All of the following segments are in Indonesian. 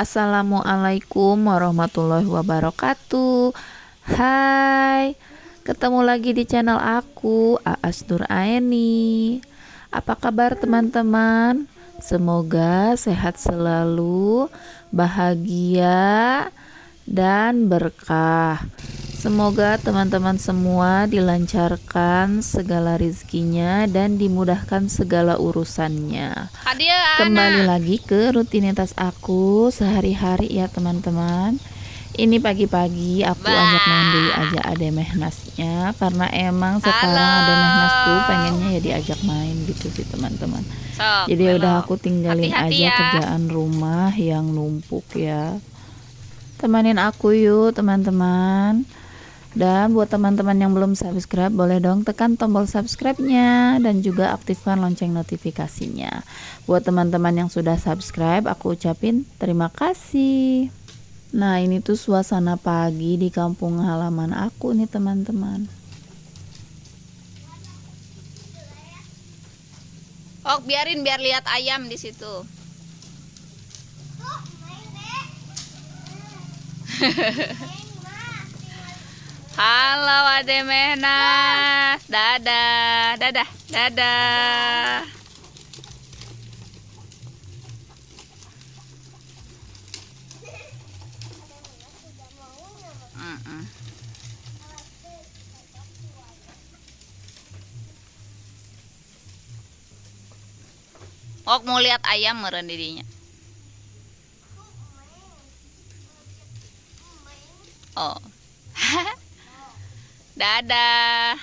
Assalamualaikum warahmatullahi wabarakatuh. Hai, ketemu lagi di channel aku, Aas Nur Aeni. Apa kabar teman-teman? Semoga sehat selalu, bahagia, dan berkah. Semoga teman-teman semua dilancarkan segala rezekinya dan dimudahkan segala urusannya. Kembali lagi ke rutinitas aku sehari-hari ya teman-teman. Ini pagi-pagi aku ajak main dulu aja Ade Mehnasnya, karena emang sekarang Ade Mehnas tuh pengennya ya diajak main gitu sih teman-teman. Jadi udah aku tinggalin aja kerjaan rumah yang numpuk ya. Temanin aku yuk teman-teman. Dan buat teman-teman yang belum subscribe, boleh dong tekan tombol subscribe-nya dan juga aktifkan lonceng notifikasinya. Buat teman-teman yang sudah subscribe, aku ucapin terima kasih. Nah, ini tuh suasana pagi di kampung halaman aku nih teman-teman. Oh, biarin biar lihat ayam di situ. Halo Ade Mehnas, dadah, dadah, dadah. Oh, mau lihat ayam meren dirinya. Oh. Dadah.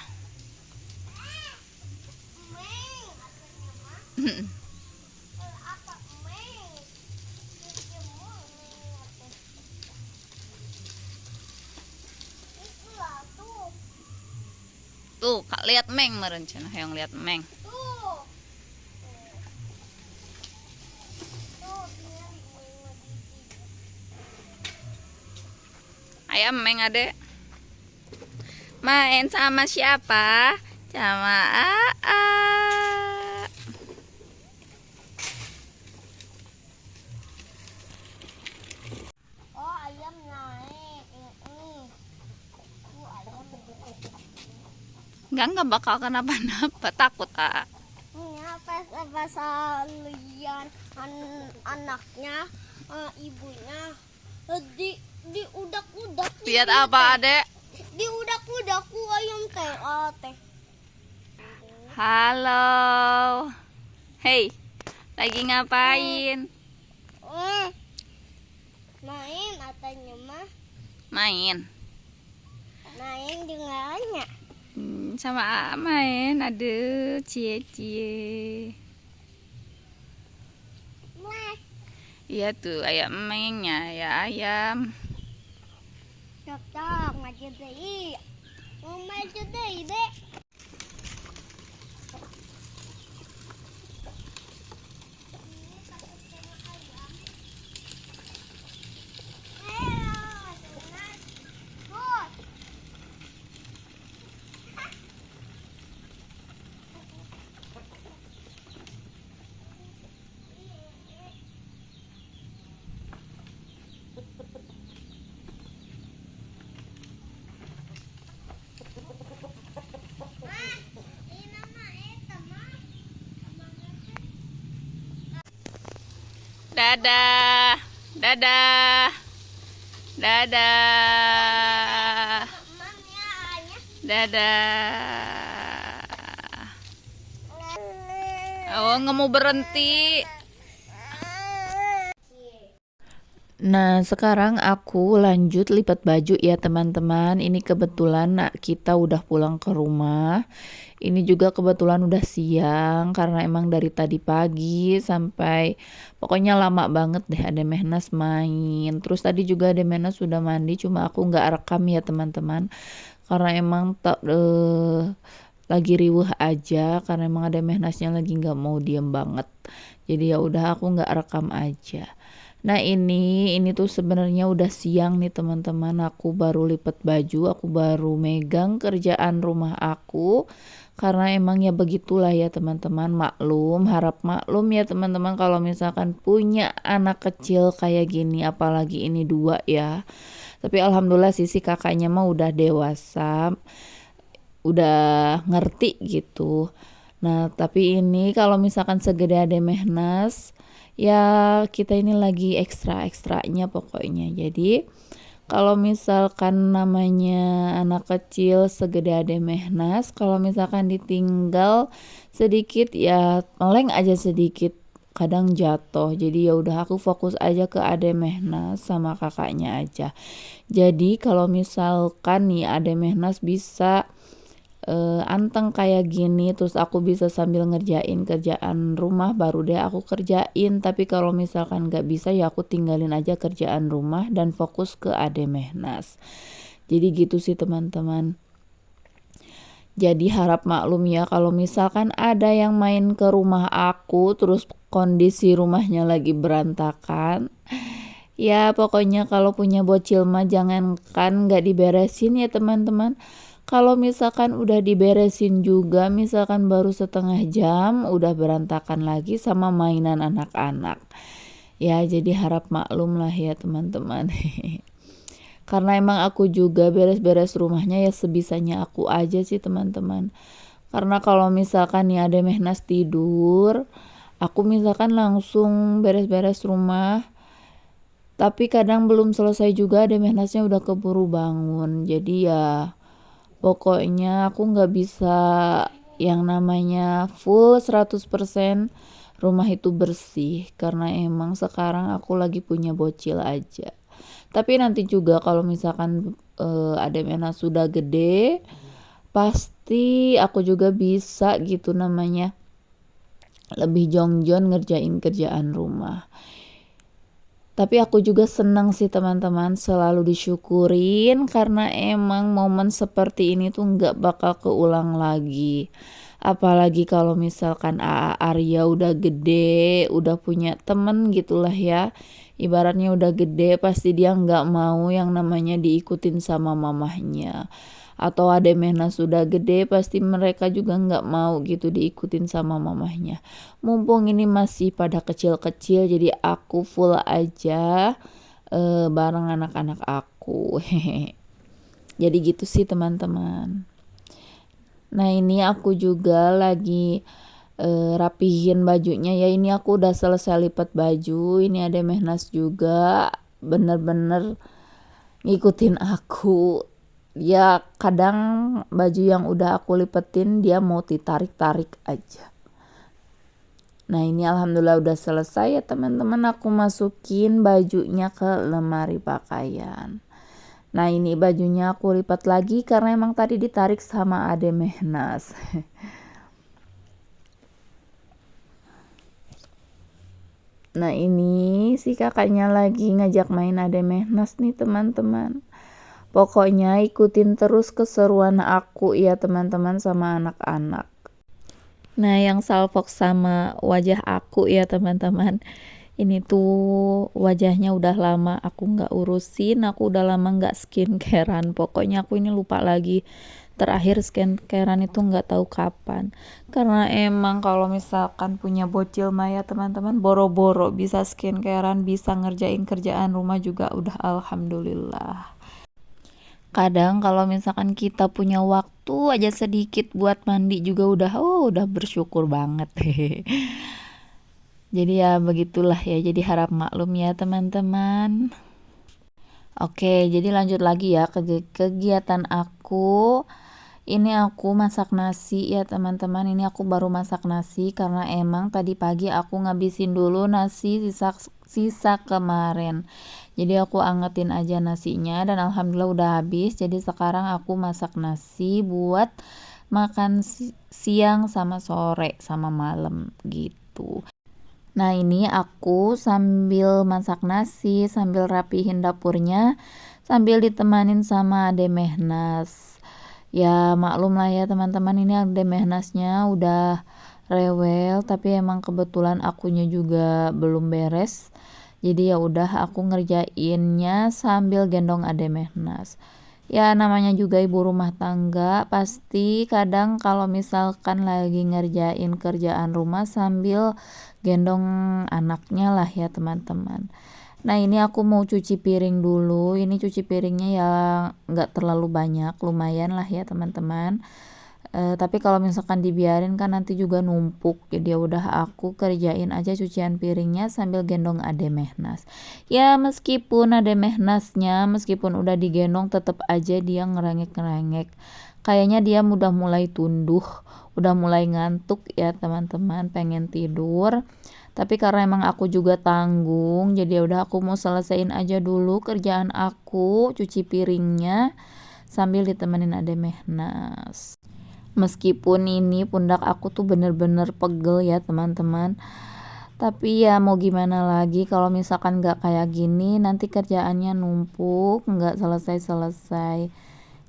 Tuh, Kak, lihat Meng meren cenah yang lihat Meng. Ayam Meng Ade. Main sama siapa? Sama Aa. Oh, ayam naik. Enggak bakal kenapa-napa, takut ah. Ini pas lian anaknya, ibunya di udak-udak. Lihat apa Adek? Di udak-udak ayam teh. Halo. Hey, lagi ngapain? Main atanya mah. Main. Main dengannya. Sama main, aduh, cie-cie. Iya tuh, ayam Mengnya ya ayam. Cocok maju deh. Mau maju deh, Dek. Dadah, dadah, dadah, dadah. Oh, nggak mau berhenti. Nah, sekarang aku lanjut lipat baju ya teman-teman. Ini kebetulan kita udah pulang ke rumah. Ini juga kebetulan udah siang karena emang dari tadi pagi sampai pokoknya lama banget deh Ade Mehnas main. Terus tadi juga Ade Mehnas sudah mandi, cuma aku nggak rekam ya teman-teman. Karena emang lagi riuh aja, karena emang Ade Mehnasnya lagi nggak mau diem banget. Jadi ya udah aku nggak rekam aja. Nah ini tuh sebenarnya udah siang nih teman-teman, aku baru lipat baju, aku baru megang kerjaan rumah aku. Karena emang ya begitulah ya teman-teman, harap maklum ya teman-teman kalau misalkan punya anak kecil kayak gini, apalagi ini 2 ya. Tapi alhamdulillah si kakaknya mah udah dewasa, udah ngerti gitu. Nah, tapi ini kalau misalkan segede Ade Mehnas, ya kita ini lagi ekstra-ekstranya pokoknya. Jadi kalau misalkan namanya anak kecil segede Ade Mehnas, kalau misalkan ditinggal sedikit ya meleng aja sedikit, kadang jatuh. Jadi ya udah aku fokus aja ke Ade Mehnas sama kakaknya aja. Jadi kalau misalkan nih Ade Mehnas bisa anteng kayak gini, terus aku bisa sambil ngerjain kerjaan rumah, baru deh aku kerjain. Tapi kalau misalkan gak bisa ya aku tinggalin aja kerjaan rumah dan fokus ke Ade Mehnas. Jadi gitu sih teman-teman. Jadi harap maklum ya kalau misalkan ada yang main ke rumah aku terus kondisi rumahnya lagi berantakan. Ya pokoknya kalau punya bocil mah jangankan gak diberesin ya teman-teman. Kalau misalkan udah diberesin juga, misalkan baru setengah jam udah berantakan lagi sama mainan anak-anak. Ya jadi harap maklum lah ya teman-teman. Karena emang aku juga beres-beres rumahnya ya sebisanya aku aja sih teman-teman. Karena kalau misalkan nih ada Mehnas tidur, aku misalkan langsung beres-beres rumah. Tapi kadang belum selesai juga ada Mehnasnya udah keburu bangun. Jadi ya pokoknya aku nggak bisa yang namanya full 100% rumah itu bersih. Karena emang sekarang aku lagi punya bocil aja. Tapi nanti juga kalau misalkan ada Mena sudah gede, pasti aku juga bisa gitu namanya lebih jongjon ngerjain kerjaan rumah. Tapi aku juga senang sih teman-teman, selalu disyukurin karena emang momen seperti ini tuh nggak bakal keulang lagi. Apalagi kalau misalkan Arya udah gede, udah punya temen gitulah ya. Ibaratnya udah gede pasti dia nggak mau yang namanya diikutin sama mamahnya. Atau Ade Mehna sudah gede pasti mereka juga nggak mau gitu diikutin sama mamahnya. Mumpung ini masih pada kecil-kecil jadi aku full aja bareng anak-anak aku. Jadi gitu sih teman-teman. Nah ini aku juga lagi rapihin bajunya ya. Ini aku udah selesai lipat baju. Ini ada Mehnas juga bener-bener ngikutin aku. Ya kadang baju yang udah aku lipetin dia mau ditarik-tarik aja. Nah ini alhamdulillah udah selesai ya teman-teman, aku masukin bajunya ke lemari pakaian. Nah ini bajunya aku lipat lagi karena emang tadi ditarik sama Ade Mehnas. Nah ini si kakaknya lagi ngajak main Ade Mehnas nih teman-teman. Pokoknya ikutin terus keseruan aku ya teman-teman sama anak-anak. Nah yang salfok sama wajah aku ya teman-teman, ini tuh wajahnya udah lama aku nggak urusin, aku udah lama nggak skincarean. Pokoknya aku ini lupa lagi terakhir skincarean itu nggak tahu kapan. Karena emang kalau misalkan punya bocil mah ya teman-teman, boro-boro bisa skincarean, bisa ngerjain kerjaan rumah juga udah alhamdulillah. Kadang kalau misalkan kita punya waktu aja sedikit buat mandi juga udah bersyukur banget. Jadi ya begitulah ya, jadi harap maklum ya teman-teman. Oke, jadi lanjut lagi ya ke kegiatan aku. Ini aku masak nasi ya teman-teman. Ini aku baru masak nasi karena emang tadi pagi aku ngabisin dulu nasi sisa kemarin. Jadi aku angetin aja nasinya dan alhamdulillah udah habis. Jadi sekarang aku masak nasi buat makan siang sama sore sama malam gitu. Nah ini aku sambil masak nasi, sambil rapihin dapurnya, sambil ditemanin sama Ade Mehnas. Ya maklum lah ya teman-teman, ini Ade Mehnasnya udah rewel, tapi emang kebetulan akunya juga belum beres. Jadi ya udah aku ngerjainnya sambil gendong Ade Mehnas. Ya namanya juga ibu rumah tangga, pasti kadang kalau misalkan lagi ngerjain kerjaan rumah sambil gendong anaknya lah ya teman-teman. Nah ini aku mau cuci piring dulu, ini cuci piringnya ya nggak terlalu banyak, lumayan lah ya teman-teman. Tapi kalau misalkan dibiarin kan nanti juga numpuk, jadi ya udah aku kerjain aja cucian piringnya sambil gendong Ade Mehnas. Ya meskipun Ade Mehnasnya meskipun udah digendong tetap aja dia ngerengek-ngerengek, kayaknya dia udah mulai tunduh, udah mulai ngantuk ya teman-teman, pengen tidur. Tapi karena emang aku juga tanggung, jadi ya udah aku mau selesaiin aja dulu kerjaan aku, cuci piringnya sambil ditemenin Ade Mehnas. Meskipun ini pundak aku tuh bener-bener pegel ya teman-teman, tapi ya mau gimana lagi, kalau misalkan nggak kayak gini nanti kerjaannya numpuk nggak selesai-selesai.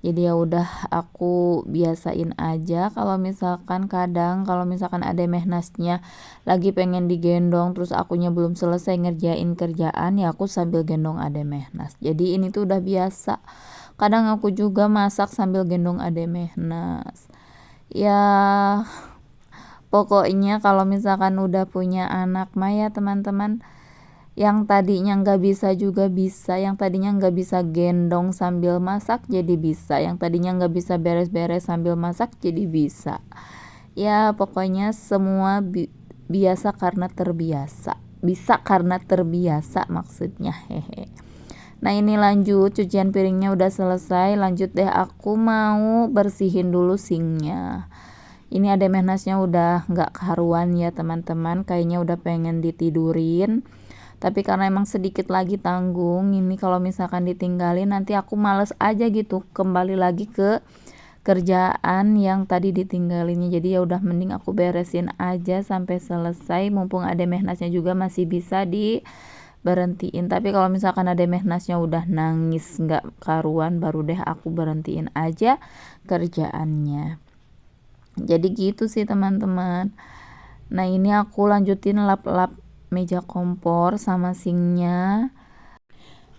Jadi ya udah aku biasain aja, kalau misalkan kadang kalau misalkan ada Mehnasnya lagi pengen digendong terus akunya belum selesai ngerjain kerjaan, ya aku sambil gendong Ade Mehnas. Jadi ini tuh udah biasa, kadang aku juga masak sambil gendong Ade Mehnas. Ya pokoknya kalau misalkan udah punya anak mah ya teman-teman, yang tadinya nggak bisa juga bisa, yang tadinya nggak bisa gendong sambil masak jadi bisa, yang tadinya nggak bisa beres-beres sambil masak jadi bisa. Ya pokoknya semua biasa karena terbiasa, bisa karena terbiasa maksudnya, hehe. Nah ini lanjut, cucian piringnya udah selesai, lanjut deh aku mau bersihin dulu sinknya. Ini Ade Mehnasnya udah nggak karuan ya teman-teman, kayaknya udah pengen ditidurin. Tapi karena emang sedikit lagi tanggung, ini kalau misalkan ditinggalin nanti aku males aja gitu kembali lagi ke kerjaan yang tadi ditinggalinnya. Jadi ya udah mending aku beresin aja sampai selesai, mumpung Ade Mehnasnya juga masih bisa diberhentiin. Tapi kalau misalkan Ade Mehnasnya udah nangis nggak karuan, baru deh aku berhentiin aja kerjaannya. Jadi gitu sih teman-teman. Nah ini aku lanjutin lap-lap meja kompor sama sinknya.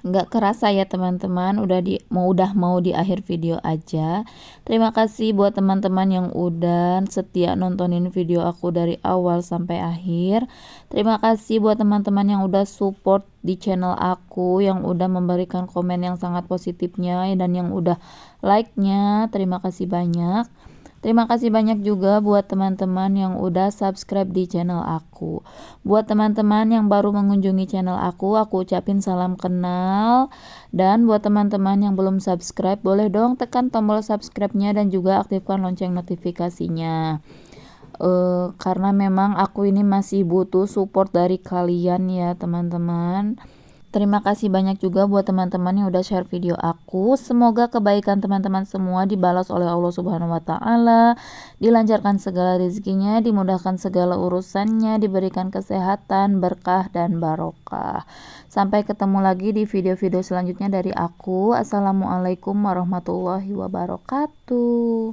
Nggak kerasa ya teman-teman, udah mau di akhir video aja. Terima kasih buat teman-teman yang udah setia nontonin video aku dari awal sampai akhir. Terima kasih buat teman-teman yang udah support di channel aku, yang udah memberikan komen yang sangat positifnya dan yang udah like-nya. Terima kasih banyak. Terima kasih banyak juga buat teman-teman yang udah subscribe di channel aku. Buat teman-teman yang baru mengunjungi channel aku ucapin salam kenal. Dan buat teman-teman yang belum subscribe, boleh dong tekan tombol subscribe-nya dan juga aktifkan lonceng notifikasinya. Karena memang aku ini masih butuh support dari kalian ya teman-teman. Terima kasih banyak juga buat teman-teman yang udah share video aku. Semoga kebaikan teman-teman semua dibalas oleh Allah Subhanahu wa taala, dilancarkan segala rezekinya, dimudahkan segala urusannya, diberikan kesehatan, berkah dan barokah. Sampai ketemu lagi di video-video selanjutnya dari aku. Assalamualaikum warahmatullahi wabarakatuh.